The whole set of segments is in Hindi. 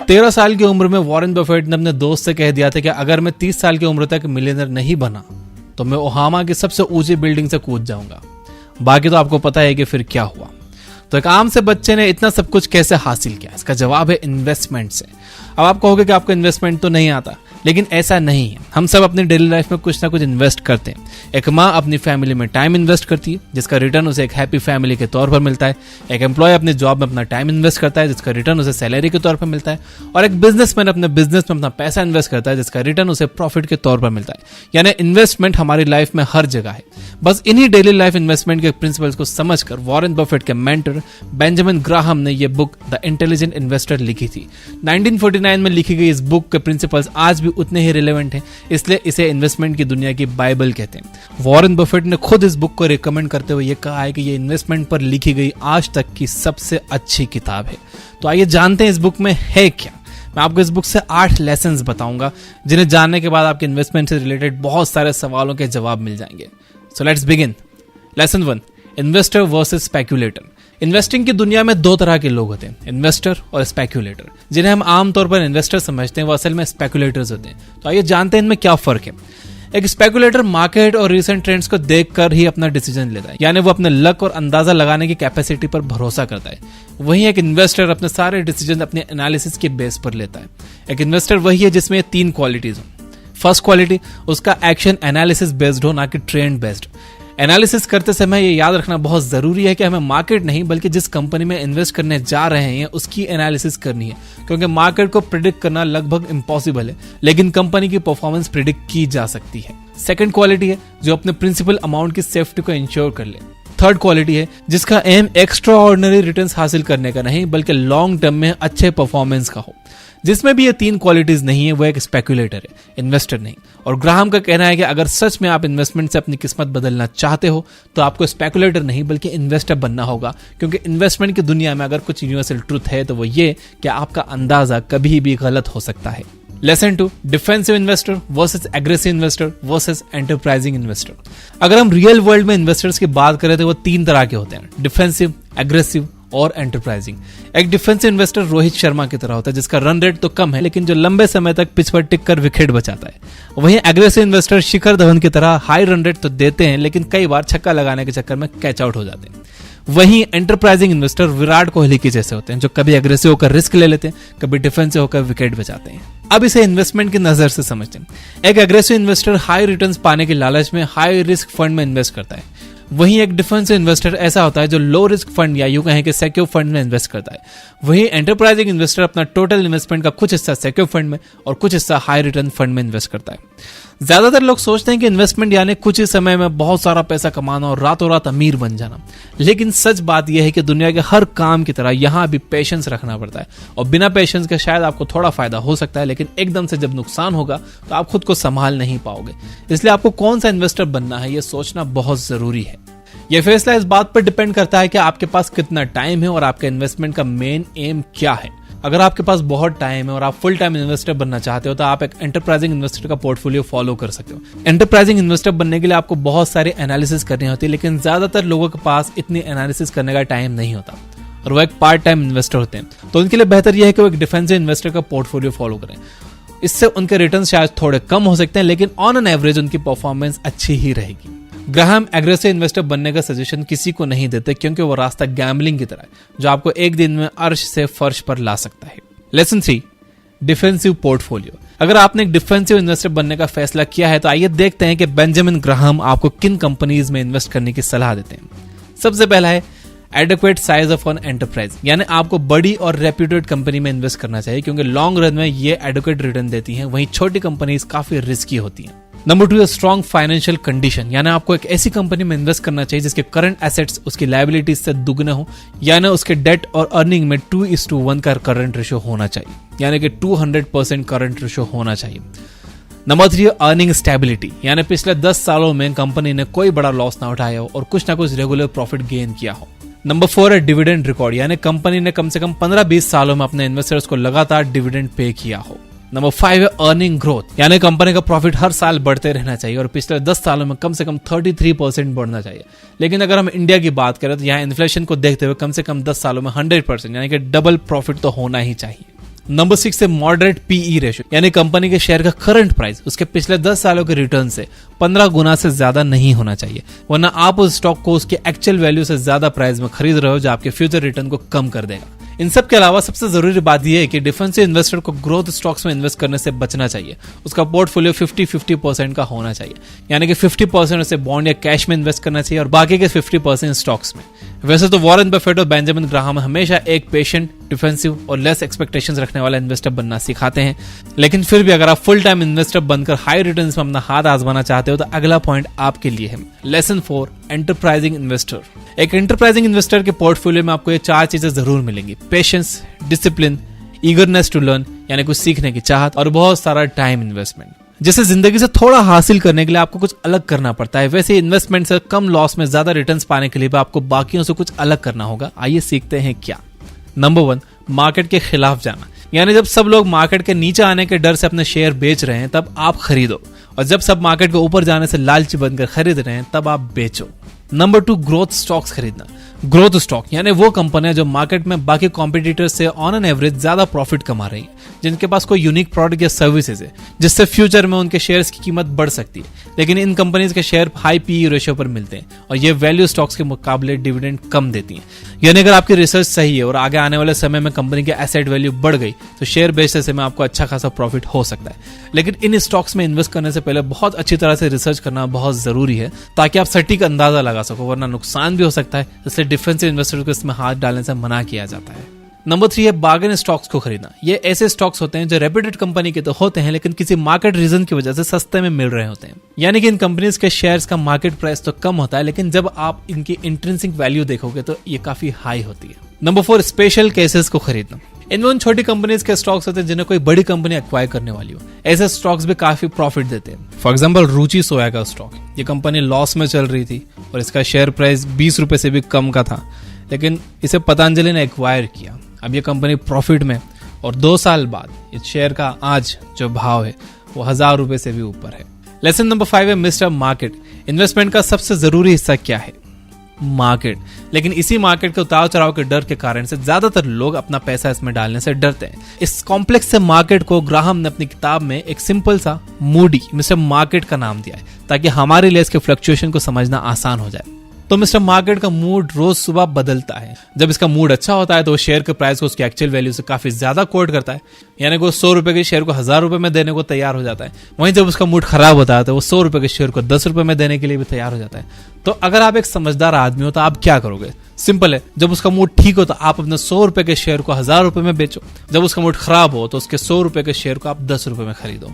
13 साल की उम्र में वॉरेन बफेट ने अपने दोस्त से कह दिया था कि अगर मैं 30 साल की उम्र तक मिलियनर नहीं बना तो मैं ओहामा की सबसे ऊंची बिल्डिंग से कूद जाऊंगा। बाकी तो आपको पता है कि फिर क्या हुआ। तो एक आम से बच्चे ने इतना सब कुछ कैसे हासिल किया? इसका जवाब है इन्वेस्टमेंट से। अब आप कहोगे कि आपको इन्वेस्टमेंट तो नहीं आता, लेकिन ऐसा नहीं है। हम सब अपनी डेली लाइफ में कुछ ना कुछ इन्वेस्ट करते हैं। एक माँ अपनी फैमिली में टाइम इन्वेस्ट करती है, जिसका रिटर्न उसे एक हैप्पी फैमिली के तौर पर मिलता है। एक एम्प्लॉय अपनी जॉब में अपना टाइम इन्वेस्ट करता है, जिसका रिटर्न उसे सैलरी के तौर पर मिलता है। और एक बिजनेसमैन अपने बिजनेस में अपना पैसा इन्वेस्ट करता है, जिसका रिटर्न उसे प्रॉफिट के तौर पर मिलता है। यानी इन्वेस्टमेंट हमारी लाइफ में हर जगह है। बस इन्हीं डेली लाइफ इन्वेस्टमेंट के प्रिंसिपल्स को समझकर वॉरेन बफेट के मेंटर बेंजामिन ग्राहम ने यह बुक द इंटेलिजेंट इन्वेस्टर लिखी थी। 1949 में लिखी गई इस बुक के प्रिंसिपल्स आज भी उतने ही रिलेवेंट हैं, इसलिए इसे इन्वेस्टमेंट की दुनिया की बाइबल कहते हैं। वॉरेन बफेट ने खुद इस बुक को रिकमेंड करते हुए यह कहा है कि यह इन्वेस्टमेंट पर लिखी गई आज तक की सबसे अच्छी किताब है। तो आइए जानते हैं इस बुक में है क्या। मैं आपको इस बुक से 8 लेसन्स बताऊंगा, जिन्हें जानने के बाद आपके इन्वेस्टमेंट से रिलेटेड बहुत सारे सवालों के जवाब मिल जाएंगे। So let's begin. Lesson 1, investor versus speculator. Investing की दुनिया में 2 तरह के लोग होते हैं, इन्वेस्टर और स्पेक्युलेटर। जिन्हें हम आमतौर पर इन्वेस्टर समझते हैं, वो असल में स्पेक्युलेटर्स होते हैं। तो आइए जानते हैं इनमें क्या फर्क है। एक स्पेक्युलेटर मार्केट और रिसेंट ट्रेंड्स को देखकर ही अपना डिसीजन लेता है, यानी वो अपने लक और अंदाजा लगाने की कैपेसिटी पर भरोसा करता है। वहीं एक इन्वेस्टर अपने सारे डिसीजन अपने एनालिसिस के बेस पर लेता है। एक इन्वेस्टर वही है जिसमें 3 क्वालिटीज हो। फर्स्ट क्वालिटी, उसका एक्शन एनालिसिस बेस्ड हो, ना कि ट्रेंड बेस्ड। एनालिसिस करते समय ये याद रखना बहुत जरूरी है कि हमें मार्केट नहीं बल्कि जिस कंपनी में इन्वेस्ट करने जा रहे हैं उसकी एनालिसिस करनी है, क्योंकि मार्केट को प्रिडिक्ट करना लगभग इम्पॉसिबल है, लेकिन कंपनी की परफॉर्मेंस प्रिडिक्ट की जा सकती है। सेकंड क्वालिटी है जो अपने प्रिंसिपल अमाउंट की सेफ्टी को इंश्योर कर ले। थर्ड क्वालिटी है जिसका एम एक्स्ट्रा ऑर्डिनरी रिटर्न्स हासिल करने का नहीं बल्कि लॉन्ग टर्म में अच्छे परफॉर्मेंस का हो। जिसमें भी ये 3 क्वालिटीज नहीं है वो एक स्पेक्युलेटर है, इन्वेस्टर नहीं। और ग्राहम का कहना है कि अगर सच में आप इन्वेस्टमेंट से अपनी किस्मत बदलना चाहते हो तो आपको स्पेक्युलेटर नहीं बल्कि इन्वेस्टर बनना होगा, क्योंकि इन्वेस्टमेंट की दुनिया में अगर कुछ यूनिवर्सल ट्रुथ है तो वो ये कि आपका अंदाजा कभी भी गलत हो सकता है। Lesson 2, defensive investor versus aggressive investor versus enterprising investor. अगर हम रियल वर्ल्ड में इन्वेस्टर्स की बात करें तो वो 3 तरह के होते हैं, डिफेंसिव, एग्रेसिव और एंटरप्राइजिंग। एक डिफेंसिव इन्वेस्टर रोहित शर्मा की तरह होता है, जिसका रन रेट तो कम है लेकिन जो लंबे समय तक पिच पर टिक कर विकेट बचाता है। वहीं एग्रेसिव इन्वेस्टर शिखर धवन की तरह हाई रन रेट तो देते हैं लेकिन कई बार छक्का लगाने के चक्कर में कैच आउट हो जाते हैं। वहीं एंटरप्राइजिंग इन्वेस्टर विराट कोहली के जैसे होते हैं, जो कभी एग्रेसिव होकर रिस्क ले लेते हैं, कभी डिफेंसिव होकर विकेट बचाते हैं। अब इसे इन्वेस्टमेंट की नजर से समझते हैं। एक एग्रेसिव इन्वेस्टर हाई रिटर्न्स पाने के लालच में हाई रिस्क फंड में इन्वेस्ट करता है। वहीं एक डिफेंसिव इन्वेस्टर ऐसा होता है जो लो रिस्क फंड या यूं कहें कि सिक्योर फंड में इन्वेस्ट करता है। वहीं एंटरप्राइजिंग इन्वेस्टर अपना टोटल इन्वेस्टमेंट का कुछ हिस्सा सिक्योर फंड में और कुछ हिस्सा हाई रिटर्न फंड में इन्वेस्ट करता है। ज्यादातर लोग सोचते हैं कि इन्वेस्टमेंट यानी कुछ ही समय में बहुत सारा पैसा कमाना और रातों रात अमीर बन जाना, लेकिन सच बात यह है कि दुनिया के हर काम की तरह यहां भी पेशेंस रखना पड़ता है। और बिना पेशेंस के शायद आपको थोड़ा फायदा हो सकता है, लेकिन एकदम से जब नुकसान होगा तो आप खुद को संभाल नहीं पाओगे। इसलिए आपको कौन सा इन्वेस्टर बनना है यह सोचना बहुत जरूरी है। यह फैसला इस बात पर डिपेंड करता है कि आपके पास कितना टाइम है और आपके इन्वेस्टमेंट का मेन एम क्या है। अगर आपके पास बहुत टाइम है और आप फुल टाइम इन्वेस्टर बनना चाहते हो तो आप एक एंटरप्राइजिंग इन्वेस्टर का पोर्टफोलियो फॉलो कर सकते हो। एंटरप्राइजिंग इन्वेस्टर बनने के लिए आपको बहुत सारे एनालिसिस करनी होती है, लेकिन ज्यादातर लोगों के पास इतनी एनालिसिस करने का टाइम नहीं होता और वो एक पार्ट टाइम इन्वेस्टर होते हैं। तो उनके लिए बेहतर यह है कि वो एक डिफेंसिव इन्वेस्टर का पोर्टफोलियो फॉलो करें। इससे उनके रिटर्न शायद थोड़े कम हो सकते हैं, लेकिन ऑन एन एवरेज उनकी परफॉर्मेंस अच्छी ही रहेगी। ग्राहम एग्रेसिव इन्वेस्टर बनने का सजेशन किसी को नहीं देते, क्योंकि वो रास्ता गैम्बलिंग की तरह है जो आपको एक दिन में अर्श से फर्श पर ला सकता है। Lesson 3, defensive portfolio. अगर आपने एक डिफेंसिव इन्वेस्टर बनने का फैसला किया है तो आइए देखते हैं कि बेंजामिन ग्राहम आपको किन कंपनीज में इन्वेस्ट करने की सलाह देते हैं। सबसे पहला है adequate size of an enterprise, यानी आपको बड़ी और रेप्यूटेड कंपनी में इन्वेस्ट करना चाहिए, क्योंकि लॉन्ग रन में ये एडिक्वेट रिटर्न देती हैं। वहीं छोटी कंपनीज काफी रिस्की होती हैं। नंबर 2 है स्ट्रॉन्ग फाइनेंशियल कंडीशन, यानी आपको एक ऐसी कंपनी में इन्वेस्ट करना चाहिए जिसके करंट एसेट्स उसकी लायबिलिटीज से दुगने हो, यानी उसके डेट और अर्निंग में 2:1 का करंट रेशियो होना चाहिए, यानी कि 200% करंट रेशियो होना चाहिए। नंबर 3 है अर्निंग स्टेबिलिटी, यानी पिछले 10 सालों में कंपनी ने कोई बड़ा लॉस ना उठाया हो और कुछ ना कुछ रेगुलर प्रॉफिट गेन किया हो। नंबर 4 है डिविडेंड रिकॉर्ड, यानी कंपनी ने कम से कम 15-20 सालों में अपने इन्वेस्टर्स को लगातार डिविडेंड पे किया हो। नंबर 5 है अर्निंग ग्रोथ, यानी कंपनी का प्रॉफिट हर साल बढ़ते रहना चाहिए और पिछले 10 सालों में कम से कम 33% बढ़ना चाहिए। लेकिन अगर हम इंडिया की बात करें तो यहाँ इन्फ्लेशन को देखते हुए कम से कम 10 सालों में 100%, यानी कि डबल प्रॉफिट तो होना ही चाहिए। नंबर 6 है मॉडरेट पीई रेशियो, यानी कंपनी के शेयर का करंट प्राइस उसके पिछले 10 सालों के रिटर्न से 15 गुना से ज्यादा नहीं होना चाहिए, वरना आप उस स्टॉक को उसके एक्चुअल वैल्यू से ज्यादा प्राइस में खरीद रहे हो, जो आपके फ्यूचर रिटर्न को कम कर देगा। इन सब के अलावा सबसे जरूरी बात यह है कि डिफेंसिव इन्वेस्टर को ग्रोथ स्टॉक्स में इन्वेस्ट करने से बचना चाहिए। उसका पोर्टफोलियो 50-50% का होना चाहिए, यानी कि 50% उसे बॉन्ड या कैश में इन्वेस्ट करना चाहिए और बाकी के 50% स्टॉक्स में। वैसे तो वॉरेन बफेट और बेंजामिन ग्राहम हमेशा एक पेशेंट, डिफेंसिव और लेस एक्सपेक्टेशंस रखने वाला इन्वेस्टर बनना सिखाते हैं, लेकिन फिर भी अगर आप फुल टाइम इन्वेस्टर बनकर हाई रिटर्न्स में अपना हाथ आजमाना चाहते हो तो अगला पॉइंट आपके लिए है। Lesson 4, enterprising investor. एक एंटरप्राइजिंग इन्वेस्टर के पोर्टफोलियो में आपको ये 4 चीजें जरूर मिलेंगी: patience, discipline, eagerness to learn यानी कुछ सीखने की चाहत, और बहुत सारा टाइम इन्वेस्टमेंट। जैसे जिंदगी से थोड़ा हासिल करने के लिए आपको कुछ अलग करना पड़ता है, वैसे इन्वेस्टमेंट से कम लॉस में ज्यादा रिटर्न्स पाने के लिए भी आपको बाकियों से कुछ अलग करना होगा। आइए सीखते हैं क्या। नंबर 1, मार्केट के खिलाफ जाना, यानी जब सब लोग मार्केट के नीचे आने के डर से अपने शेयर बेच रहे हैं तब आप खरीदो, और जब सब मार्केट के ऊपर जाने से लालची बनकर खरीद रहे हैं तब आप बेचो। नंबर 2, ग्रोथ स्टॉक्स खरीदना। ग्रोथ स्टॉक यानी वो कंपनियां जो मार्केट में बाकी कॉम्पिटिटर्स से ऑन एन एवरेज ज्यादा प्रॉफिट कमा रही हैं, जिनके पास कोई यूनिक प्रोडक्ट या सर्विसेज है जिससे फ्यूचर में उनके शेयर्स की कीमत बढ़ सकती है, लेकिन इन कंपनीज के शेयर हाई पीई रेशियो पर मिलते हैं और ये वैल्यू स्टॉक्स के मुकाबले डिविडेंड कम देती हैं। यानी अगर आपकी रिसर्च सही है और आगे आने वाले समय में कंपनी की एसेट वैल्यू बढ़ गई तो शेयर बेचने से में आपको अच्छा खासा प्रॉफिट हो सकता है, लेकिन इन स्टॉक्स में इन्वेस्ट करने से पहले बहुत अच्छी तरह से रिसर्च करना बहुत जरूरी है ताकि आप सटीक अंदाजा लगा सको, वरना नुकसान भी हो सकता है। इसलिए डिफेंसिव इन्वेस्टर को इसमें हाथ डालने से मना किया जाता है। नंबर 3 है बार्गेन स्टॉक्स को खरीदना। ये ऐसे स्टॉक्स होते हैं जो रेप्यूटेड कंपनी के तो होते हैं, लेकिन किसी मार्केट रीजन की वजह से सस्ते में मिल रहे होते हैं, यानी कि इन कंपनीज के शेयर्स का मार्केट प्राइस तो कम होता है, लेकिन जब आप इनकी इंट्रिंसिक वैल्यू देखोगे तो ये काफी हाई होती है। नंबर 4, स्पेशल केसेस को खरीदना। इनमें उन छोटी कंपनीज के स्टॉक्स होते हैं जिन्हें कोई बड़ी कंपनी एक्वायर करने वाली हो। ऐसे स्टॉक्स भी काफी प्रॉफिट देते हैं। फॉर एग्जांपल रुचि सोया का स्टॉक, ये कंपनी लॉस में चल रही थी और इसका शेयर प्राइस 20 रुपए से भी कम का था, लेकिन इसे पतंजलि ने एक्वायर किया। अब ये कंपनी प्रॉफिट में और 2 साल बाद इस शेयर का आज जो भाव है वो 1000 रुपए से भी ऊपर है। लेसन नंबर 5 है मिस्टर मार्केट। इन्वेस्टमेंट का सबसे जरूरी हिस्सा क्या है? मार्केट। लेकिन इसी मार्केट के उतार चढ़ाव के डर के कारण से ज्यादातर लोग अपना पैसा इसमें डालने से डरते हैं। इस कॉम्प्लेक्स से मार्केट को ग्राहम ने अपनी किताब में एक सिंपल सा मूडी मिस्टर मार्केट का नाम दिया है ताकि हमारे लिए इसके फ्लक्चुएशन को समझना आसान हो जाए। तो मिस्टर मार्केट का मूड रोज सुबह बदलता है। जब इसका मूड अच्छा होता है तो वो शेयर के प्राइस को उसकी एक्चुअल वैल्यू से काफी ज्यादा कोट करता है, यानी कि वो 100 रुपए के शेयर को 1000 रुपए में देने को तैयार हो जाता है। वहीं जब उसका मूड खराब होता है तो वो 100 रुपए के शेयर को 10 रुपए में देने के लिए भी तैयार हो जाता है। तो अगर आप एक समझदार आदमी हो तो आप क्या करोगे? सिंपल है, जब उसका मूड ठीक हो तो आप अपने 100 रुपए के शेयर को 1000 रुपए में बेचो, जब उसका मूड खराब हो तो उसके 100 रुपए के शेयर को आप 10 रुपए में खरीदो।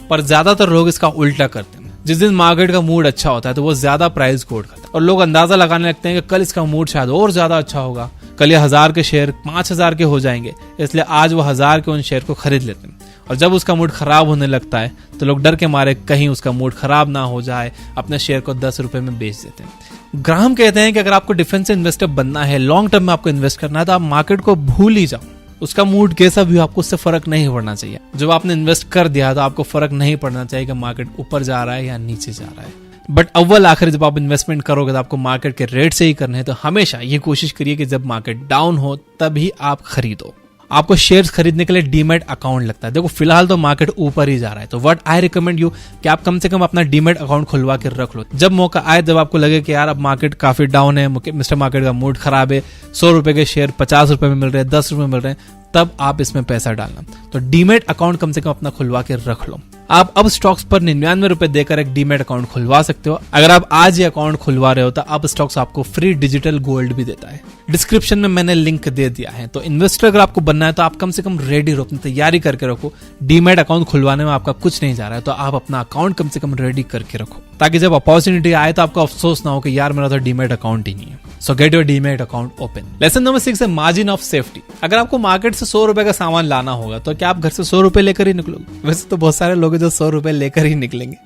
पर ज्यादातर लोग इसका उल्टा करते हैं। जिस दिन मार्केट का मूड अच्छा होता है तो वो ज्यादा प्राइस कोट करता है और लोग अंदाजा लगाने लगते हैं कि कल इसका मूड शायद और ज्यादा अच्छा होगा, कल ये 1000 के शेयर 5000 के हो जाएंगे, इसलिए आज वो 1000 के उन शेयर को खरीद लेते हैं। और जब उसका मूड खराब होने लगता है तो लोग डर के मारे कहीं उसका मूड खराब ना हो जाए अपने शेयर को 10 रुपए में बेच देते हैं। ग्राहम कहते हैं कि अगर आपको डिफेंसिव इन्वेस्टर बनना है, लॉन्ग टर्म में आपको इन्वेस्ट करना है, तो आप मार्केट को भूल ही जाओ। उसका मूड कैसा भी हो आपको उससे फर्क नहीं पड़ना चाहिए। जब आपने इन्वेस्ट कर दिया तो आपको फर्क नहीं पड़ना चाहिए कि मार्केट ऊपर जा रहा है या नीचे जा रहा है। बट अव्वल आखिर जब आप इन्वेस्टमेंट करोगे तो आपको मार्केट के रेट से ही करने हैं, तो हमेशा ये कोशिश करिए कि जब मार्केट डाउन हो तभी आप खरीदो। आपको शेयर्स खरीदने के लिए डीमैट अकाउंट लगता है। देखो फिलहाल तो मार्केट ऊपर ही जा रहा है, तो व्हाट आई रिकमेंड यू कि आप कम से कम अपना डीमैट अकाउंट खुलवा के रख लो। जब मौका आए, जब आपको लगे कि यार अब मार्केट काफी डाउन है, मिस्टर मार्केट का मूड खराब है, 100 रुपए के शेयर 50 रुपए में मिल रहे हैं, 10 रुपए में मिल रहे हैं, तब आप इसमें पैसा डालना। तो डीमैट अकाउंट कम से कम अपना खुलवा के रख लो। आप अब स्टॉक्स पर 99 रुपए देकर एक डीमैट अकाउंट खुलवा सकते हो। अगर आप आज ये अकाउंट खुलवा रहे हो तो अब स्टॉक्स आपको फ्री डिजिटल गोल्ड भी देता है। डिस्क्रिप्शन में मैंने लिंक दे दिया है। तो इन्वेस्टर अगर आपको बनना है तो आप कम से कम रेडी रहो, अपनी तैयारी करके रखो। डीमैट अकाउंट खुलवाने में आपका कुछ नहीं जा रहा है, तो आप अपना अकाउंट कम से कम रेडी करके रखो, ताकि जब अपॉर्चुनिटी आए तो आपको अफसोस ना हो कि यार मेरा तो डीमैट अकाउंट ही नहीं है। सो get your demat account open. Lesson number 6 है मार्जिन ऑफ सेफ्टी। अगर आपको मार्केट से 100 रुपए का सामान लाना होगा तो क्या आप घर से 100 रुपए लेकर ही निकलोगे? वैसे तो बहुत सारे लोग हैं जो 100 रुपए लेकर ही निकलेंगे।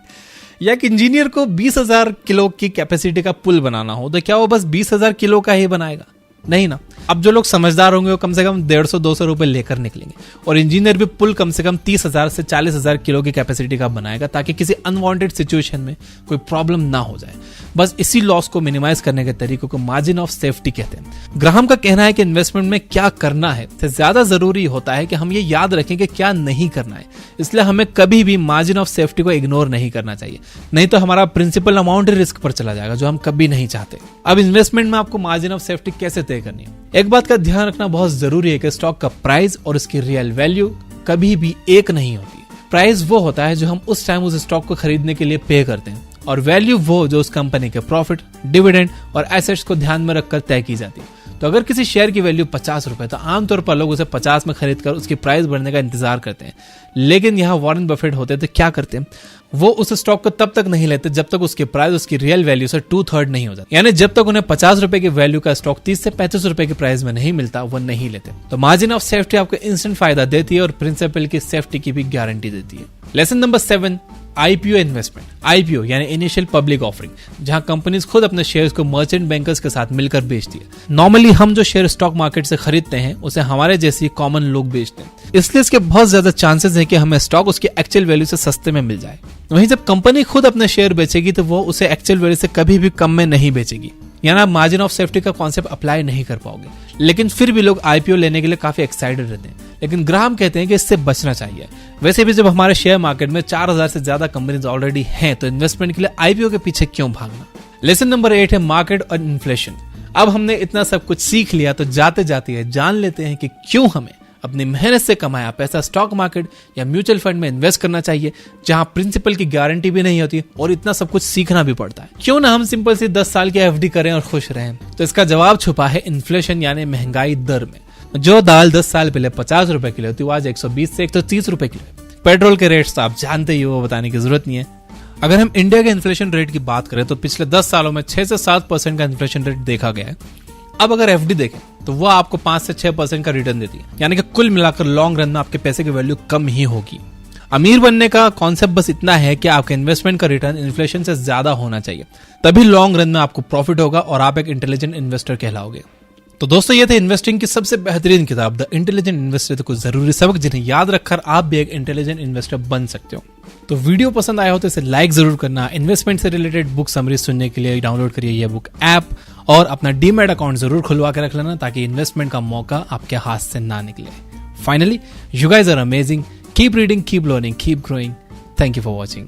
या एक इंजीनियर को 20,000 किलो की कैपेसिटी का पुल बनाना हो तो क्या वो बस 20,000 किलो का ही बनाएगा? नहीं ना। अब जो लोग समझदार होंगे वो कम से कम 150-200 रुपए लेकर निकलेंगे, और इंजीनियर भी पुल कम से कम 30,000 से 40,000 किलो की कैपेसिटी का बनाएगा ताकि किसी अनवांटेड सिचुएशन में कोई प्रॉब्लम ना हो जाए। बस इसी लॉस को मिनिमाइज करने के तरीकों को मार्जिन ऑफ सेफ्टी कहते हैं। ग्राहम का कहना है कि इन्वेस्टमेंट में क्या करना है से ज्यादा जरूरी होता है कि हम ये याद रखें कि क्या नहीं करना है। इसलिए हमें कभी भी मार्जिन ऑफ सेफ्टी को इग्नोर नहीं करना चाहिए, नहीं तो हमारा प्रिंसिपल अमाउंट रिस्क पर चला जाएगा जो हम कभी नहीं चाहते। अब इन्वेस्टमेंट में आपको मार्जिन ऑफ सेफ्टी कैसे तय करनी है? एक बात का ध्यान रखना बहुत जरूरी है कि स्टॉक का प्राइस और उसकी रियल वैल्यू कभी भी एक नहीं होती। प्राइस वो होता है जो हम उस टाइम उस स्टॉक को खरीदने के लिए पे करते हैं, और वैल्यू वो जो उस कंपनी के प्रॉफिट, डिविडेंड और एसेट्स को ध्यान में रखकर तय की जाती है। तो अगर किसी शेयर की वैल्यू 50 रुपए, तो आमतौर पर लोग उसे 50 में खरीदकर उसकी प्राइस बढ़ने का इंतजार करते हैं। लेकिन यहाँ वॉरेन बफेट होते तो क्या करते हैं, वो उस स्टॉक को तब तक नहीं लेते जब तक उसकी प्राइस उसकी रियल वैल्यू से 2/3 नहीं हो जाती। यानी जब तक उन्हें 50 रुपए की वैल्यू का स्टॉक 30 से 35 रुपए की प्राइस में नहीं मिलता, वो नहीं लेते। तो मार्जिन ऑफ सेफ्टी आपको इंस्टेंट फायदा देती है और प्रिंसिपल की सेफ्टी की भी गारंटी देती है। Lesson number 7, IPO investment. IPO यानी इनिशियल पब्लिक ऑफरिंग, जहां कंपनीज खुद अपने शेयर्स को मर्चेंट बैंकर्स के साथ मिलकर बेचती है। नॉर्मली हम जो शेयर स्टॉक मार्केट से खरीदते हैं उसे हमारे जैसी कॉमन लोग बेचते हैं, इसलिए इसके बहुत ज्यादा चांसेस हैं कि हमें स्टॉक उसकी एक्चुअल वैल्यू से सस्ते में मिल जाए। वहीं जब कंपनी खुद अपने शेयर बेचेगी तो वो उसे एक्चुअल वैल्यू से कभी भी कम में नहीं बेचेगी, यानी आप मार्जिन ऑफ सेफ्टी का कॉन्सेप्ट अप्लाई नहीं कर पाओगे। लेकिन फिर भी लोग आईपीओ लेने के लिए काफी एक्साइटेड रहते हैं, लेकिन ग्राहम कहते हैं कि इससे बचना चाहिए। वैसे भी जब हमारे शेयर मार्केट में 4000 से ज्यादा कंपनीज ऑलरेडी हैं, तो इन्वेस्टमेंट के लिए आईपीओ के पीछे क्यों भागना। लेसन नंबर 8 है मार्केट और इन्फ्लेशन। अब हमने इतना सब कुछ सीख लिया, तो जाते जाते जान लेते हैं कि क्यों हमें अपनी मेहनत से कमाया पैसा स्टॉक मार्केट या म्यूचुअल फंड में इन्वेस्ट करना चाहिए, जहां प्रिंसिपल की गारंटी भी नहीं होती और इतना सब कुछ सीखना भी पड़ता है। क्यों ना हम सिंपल सी 10 साल की एफडी करें और खुश रहें। तो इसका जवाब छुपा है इन्फ्लेशन यानी महंगाई दर में। जो दाल 10 साल पहले 50 रुपए किलो थी, वो आज 120 से 130 रुपए किलो है। पेट्रोल के रेट्स तो आप जानते ही हो, वो बताने की जरूरत नहीं है। अगर हम इंडिया के इन्फ्लेशन रेट की बात करें तो पिछले 10 सालों में 6 से 7% का इन्फ्लेशन रेट देखा गया है। अब अगर एफडी देखें तो वो आपको 5 से 6% का रिटर्न देती है, यानी कि कुल मिलाकर लॉन्ग रन में आपके पैसे की वैल्यू कम ही होगी। अमीर बनने का कॉन्सेप्ट बस इतना है कि आपके इन्वेस्टमेंट का रिटर्न इन्फ्लेशन से ज्यादा होना चाहिए, तभी लॉन्ग रन में आपको प्रॉफिट होगा और आप एक इंटेलिजेंट इन्वेस्टर कहलाओगे। तो दोस्तों, ये थे इन्वेस्टिंग की सबसे बेहतरीन किताब द इंटेलिजेंट इन्वेस्टर, तो कुछ जरूरी सबक जिन्हें याद रखकर आप भी एक इंटेलिजेंट इन्वेस्टर बन सकते हो। तो वीडियो पसंद आया हो तो इसे लाइक जरूर करना। इन्वेस्टमेंट से रिलेटेड बुक समरी सुनने के लिए डाउनलोड करिए ये बुक ऐप, और अपना डीमैट अकाउंट जरूर खुलवा के रख लेना ताकि इन्वेस्टमेंट का मौका आपके हाथ से ना निकले। Finally, you guys are amazing, keep reading, keep learning, keep growing. Thank you for watching.